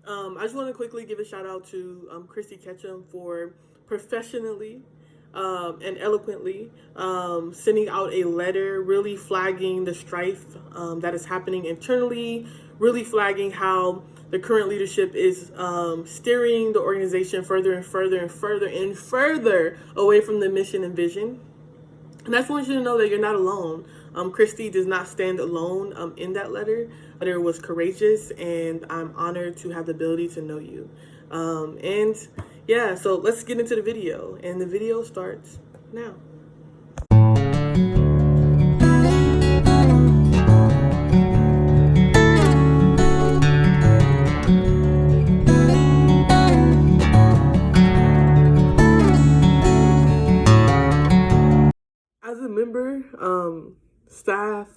I just want to quickly give a shout out to Christy Ketchum for professionally and eloquently sending out a letter, really flagging the strife that is happening internally, really flagging how the current leadership is steering the organization further and further and further and further away from the mission and vision. And I just want you to know that you're not alone. Christy does not stand alone in that letter. The letter was courageous, and I'm honored to have the ability to know you. And yeah, so let's get into the video. And the video starts now. As a member, staff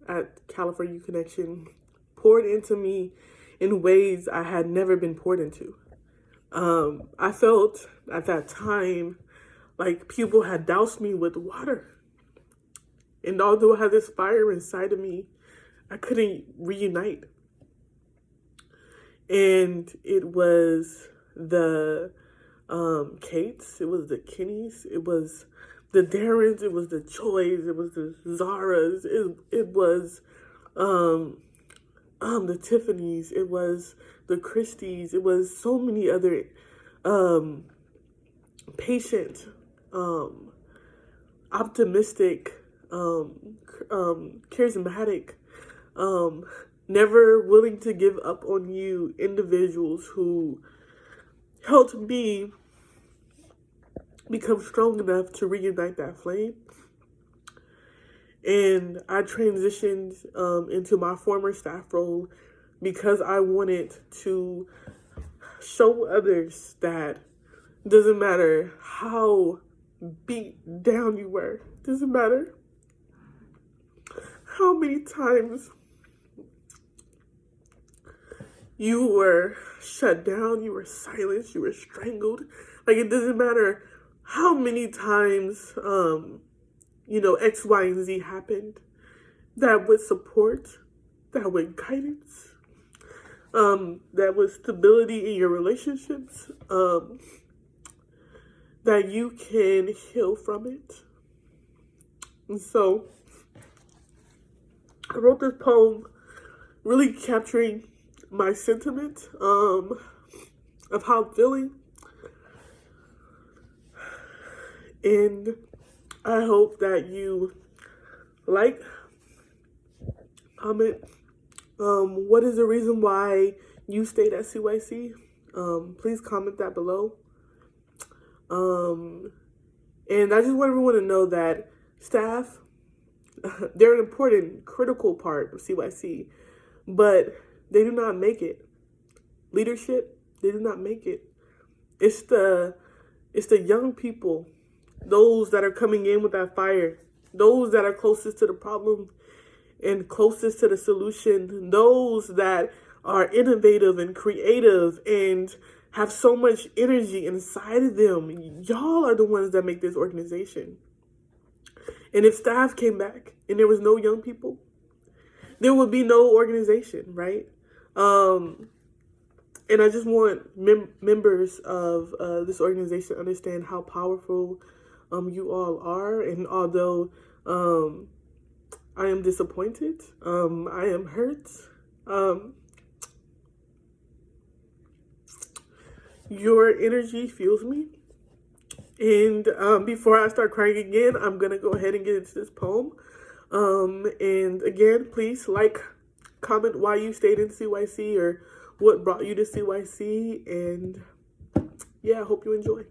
at California Connection poured into me in ways I had never been poured into. I felt at that time like people had doused me with water. And although I had this fire inside of me, I couldn't reunite. And it was the Kates, it was the Kennys, it was the Darrens, it was the Choys, it was the Zaras, it was the Tiffanys, it was the Christies, it was so many other patient, optimistic, charismatic, never willing to give up on you individuals who helped me become strong enough to reunite that flame. And I transitioned into my former staff role because I wanted to show others that it doesn't matter how beat down you were, it doesn't matter how many times you were shut down, you were silenced, you were strangled. Like, it doesn't matter how many times, X, Y, and Z happened. That was support, that was guidance, that was stability in your relationships, that you can heal from it. And so I wrote this poem really capturing my sentiment of how I'm feeling. And I hope that you like, comment, what is the reason why you stayed at CYC? Please comment that below. And I just want everyone to know that staff, they're an important, critical part of CYC, but they do not make it. Leadership, they do not make it. It's the young people, those that are coming in with that fire, those that are closest to the problem and closest to the solution, those that are innovative and creative and have so much energy inside of them. Y'all are the ones that make this organization. And if staff came back and there was no young people, there would be no organization, right? And I just want members of this organization to understand how powerful you all are. And although I am disappointed, I am hurt, your energy fuels me. And before I start crying again, I'm going to go ahead and get into this poem. And again, please like, comment why you stayed in CYC or what brought you to CYC. And yeah, I hope you enjoy.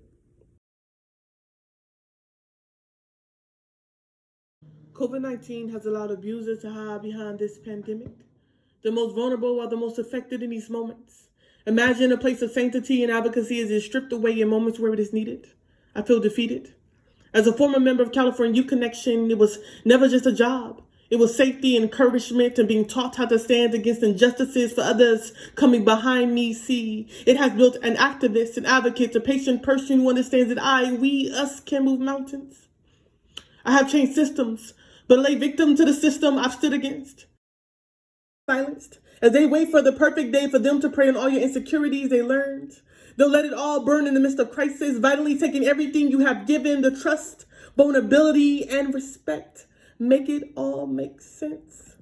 COVID-19 has allowed abusers to hide behind this pandemic. The most vulnerable are the most affected in these moments. Imagine a place of sanctity and advocacy is stripped away in moments where it is needed. I feel defeated. As a former member of California Youth Connection, it was never just a job. It was safety, encouragement, and being taught how to stand against injustices for others coming behind me. See, it has built an activist, an advocate, a patient person who understands that we, us can move mountains. I have changed systems, but lay victim to the system I've stood against. silenced. As they wait for the perfect day for them to prey on all your insecurities they learned, they'll let it all burn in the midst of crisis, vitally taking everything you have given, the trust, vulnerability, and respect. Make it all make sense.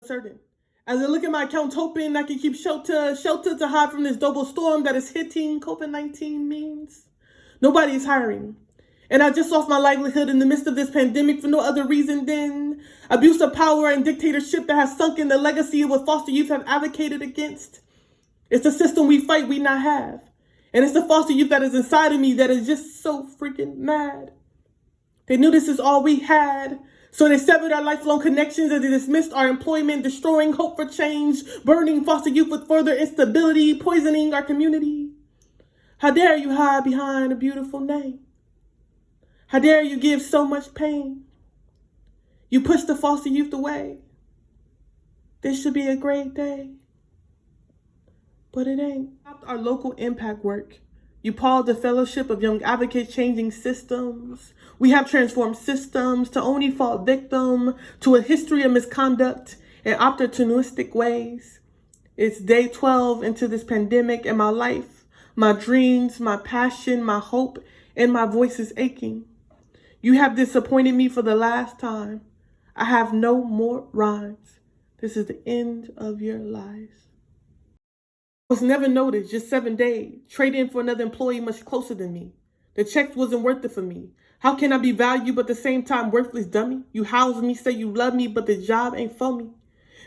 Certain. As I look at my account, hoping I can keep shelter to hide from this double storm that is hitting, COVID-19 means nobody's hiring. And I just lost my livelihood in the midst of this pandemic for no other reason than abuse of power and dictatorship that has sunk in the legacy of what foster youth have advocated against. It's the system we fight, we not have. And it's the foster youth that is inside of me that is just so freaking mad. They knew this is all we had, so they severed our lifelong connections and they dismissed our employment, destroying hope for change, burning foster youth with further instability, poisoning our community. How dare you hide behind a beautiful name? How dare you give so much pain? You push the foster youth away. This should be a great day, but it ain't. Our local impact work. You paused the fellowship of young advocates changing systems. We have transformed systems to only fall victim to a history of misconduct and opportunistic ways. It's day 12 into this pandemic, and my life, my dreams, my passion, my hope, and my voice is aching. You have disappointed me for the last time. I have no more rhymes. This is the end of your lives. I was never noticed, just 7 days, trading for another employee much closer than me. The check wasn't worth it for me. How can I be valued but at the same time worthless dummy? You house me, say you love me, but the job ain't for me.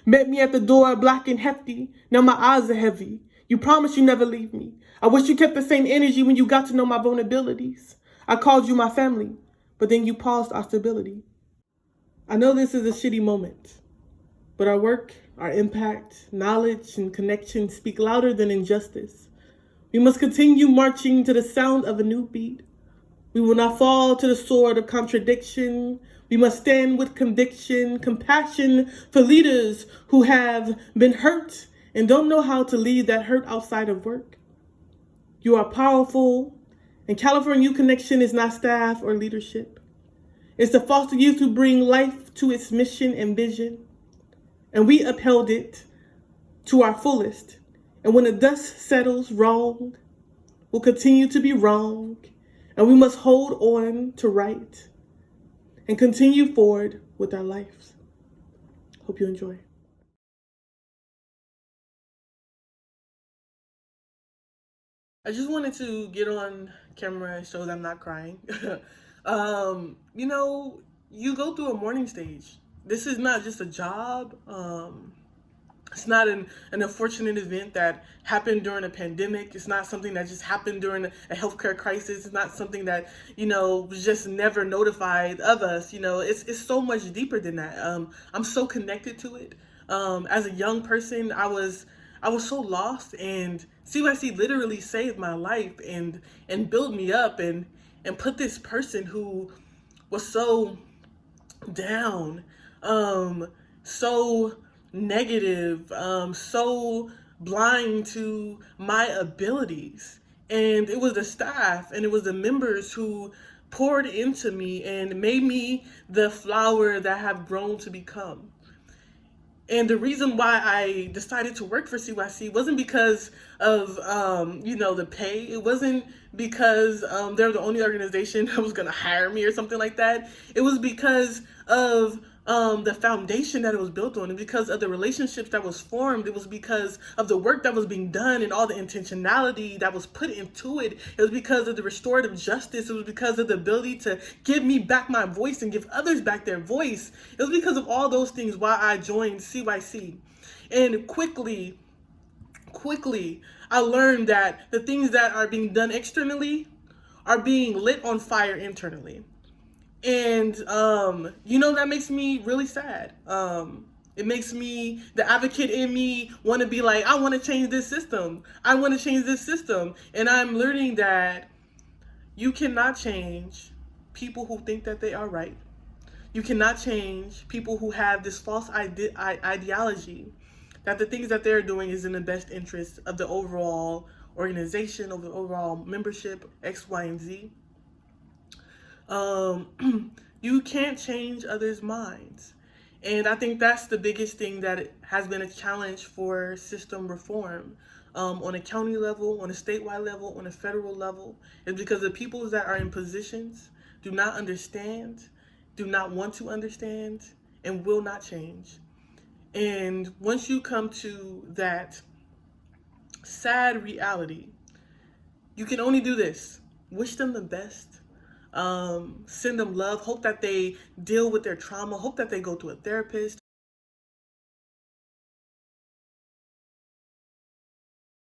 Met me at the door, black and hefty. Now my eyes are heavy. You promised you never leave me. I wish you kept the same energy when you got to know my vulnerabilities. I called you my family, but then you paused our stability. I know this is a shitty moment, but our work, our impact, knowledge, and connection speak louder than injustice. We must continue marching to the sound of a new beat. We will not fall to the sword of contradiction. We must stand with conviction, compassion for leaders who have been hurt and don't know how to leave that hurt outside of work. You are powerful, and California Youth Connection is not staff or leadership. It's the foster youth who bring life to its mission and vision. And we upheld it to our fullest. And when the dust settles, wrong will continue to be wrong. And we must hold on to right and continue forward with our lives. Hope you enjoy. I just wanted to get on camera and show that I'm not crying. You go through a mourning stage. This is not just a job. It's not an unfortunate event that happened during a pandemic. It's not something that just happened during a healthcare crisis. It's not something that, was just never notified of us. It's so much deeper than that. I'm so connected to it. As a young person, I was so lost, and CYC literally saved my life and built me up and put this person who was so down, so negative, so blind to my abilities. And it was the staff and it was the members who poured into me and made me the flower that I have grown to become. And the reason why I decided to work for CYC wasn't because of, the pay. It wasn't because they're the only organization that was going to hire me or something like that. It was because of the foundation that it was built on, and because of the relationships that was formed. It was because of the work that was being done and all the intentionality that was put into it. It was because of the restorative justice. It was because of the ability to give me back my voice and give others back their voice. It was because of all those things why I joined CYC. And quickly, I learned that the things that are being done externally are being lit on fire internally. And, that makes me really sad. It makes me, the advocate in me, want to be like, I want to change this system. I want to change this system. And I'm learning that you cannot change people who think that they are right. You cannot change people who have this false ideology that the things that they're doing is in the best interest of the overall organization, of the overall membership, X, Y, and Z. You can't change others' minds. And I think that's the biggest thing that has been a challenge for system reform, on a county level, on a statewide level, on a federal level, is because the people that are in positions do not understand, do not want to understand, and will not change. And once you come to that sad reality, you can only do this: wish them the best, send them love, hope that they deal with their trauma, hope that they go to a therapist,